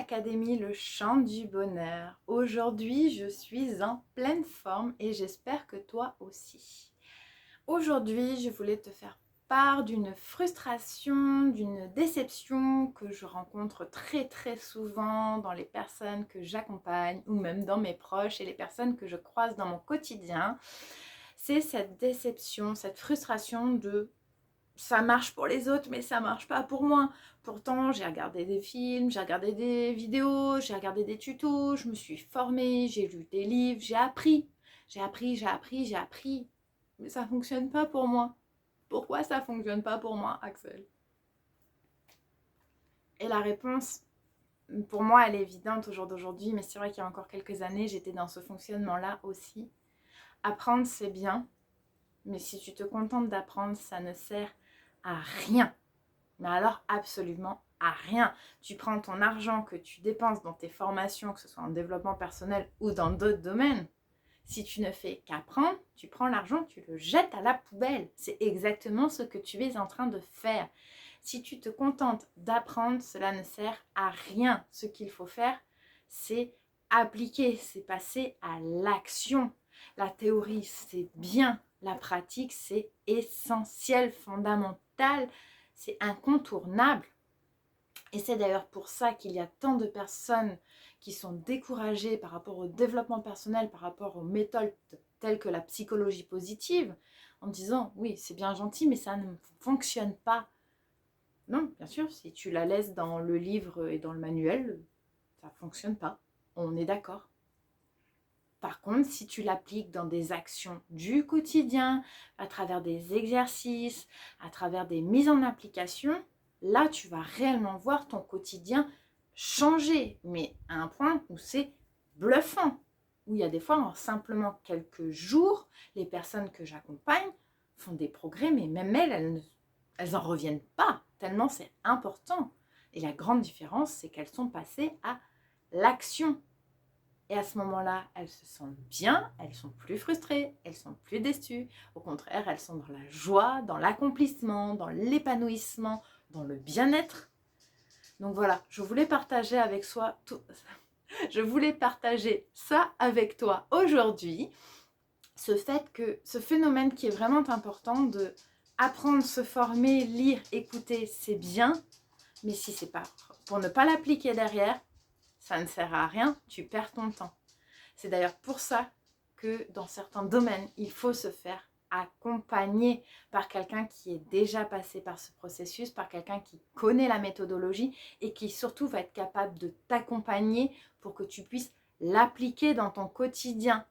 l'Académie Le Chant du Bonheur. Aujourd'hui, je suis en pleine forme et j'espère que toi aussi. Aujourd'hui, je voulais te faire part d'une frustration, d'une déception que je rencontre très souvent dans les personnes que j'accompagne ou même dans mes proches et les personnes que je croise dans mon quotidien. C'est cette déception, cette frustration de ça marche pour les autres, mais ça marche pas pour moi. Pourtant, j'ai regardé des films, j'ai regardé des vidéos, j'ai regardé des tutos, je me suis formée, j'ai lu des livres, j'ai appris. J'ai appris. Mais ça fonctionne pas pour moi. Pourquoi ça fonctionne pas pour moi, Axel? Et la réponse, pour moi, elle est évidente au jour d'aujourd'hui, mais c'est vrai qu'il y a encore quelques années, j'étais dans ce fonctionnement-là aussi. Apprendre, c'est bien, mais si tu te contentes d'apprendre, ça ne sert à rien. Mais alors absolument à rien. Tu prends ton argent que tu dépenses dans tes formations, que ce soit en développement personnel ou dans d'autres domaines. Si tu ne fais qu'apprendre, tu prends l'argent, tu le jettes à la poubelle. C'est exactement ce que tu es en train de faire. Si tu te contentes d'apprendre, cela ne sert à rien. Ce qu'il faut faire, c'est appliquer, c'est passer à l'action. La théorie, c'est bien. La pratique, c'est essentiel, fondamental. C'est incontournable. Et c'est d'ailleurs pour ça qu'il y a tant de personnes qui sont découragées par rapport au développement personnel, par rapport aux méthodes telles que la psychologie positive, en disant oui, c'est bien gentil, mais ça ne fonctionne pas. Non, bien sûr, si tu la laisses dans le livre et dans le manuel, ça ne fonctionne pas. On est d'accord. Par contre, si tu l'appliques dans des actions du quotidien, à travers des exercices, à travers des mises en application, là, tu vas réellement voir ton quotidien changer, mais à un point où c'est bluffant. Où il y a des fois, en simplement quelques jours, les personnes que j'accompagne font des progrès, mais même elles n'en reviennent pas, tellement c'est important. Et la grande différence, c'est qu'elles sont passées à l'action. Et à ce moment-là, elles se sentent bien, elles sont plus frustrées, elles sont plus déçues. Au contraire, elles sont dans la joie, dans l'accomplissement, dans l'épanouissement, dans le bien-être. Donc voilà, je voulais partager avec soi tout... Je voulais partager ça avec toi aujourd'hui. Ce phénomène qui est vraiment important de apprendre, se former, lire, écouter, c'est bien. Mais si c'est pas pour ne pas l'appliquer derrière, ça ne sert à rien, tu perds ton temps. C'est d'ailleurs pour ça que dans certains domaines, il faut se faire accompagner par quelqu'un qui est déjà passé par ce processus, par quelqu'un qui connaît la méthodologie et qui surtout va être capable de t'accompagner pour que tu puisses l'appliquer dans ton quotidien.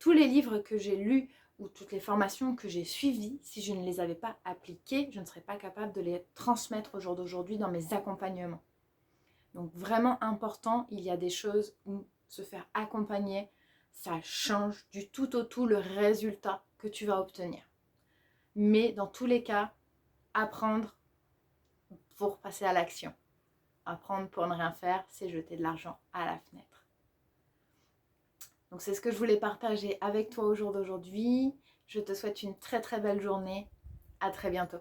Tous les livres que j'ai lus ou toutes les formations que j'ai suivies, si je ne les avais pas appliquées, je ne serais pas capable de les transmettre au jour d'aujourd'hui dans mes accompagnements. Donc vraiment important, il y a des choses où se faire accompagner, ça change du tout au tout le résultat que tu vas obtenir. Mais dans tous les cas, apprendre pour passer à l'action. Apprendre pour ne rien faire, c'est jeter de l'argent à la fenêtre. Donc c'est ce que je voulais partager avec toi au jour d'aujourd'hui. Je te souhaite une très belle journée. À très bientôt.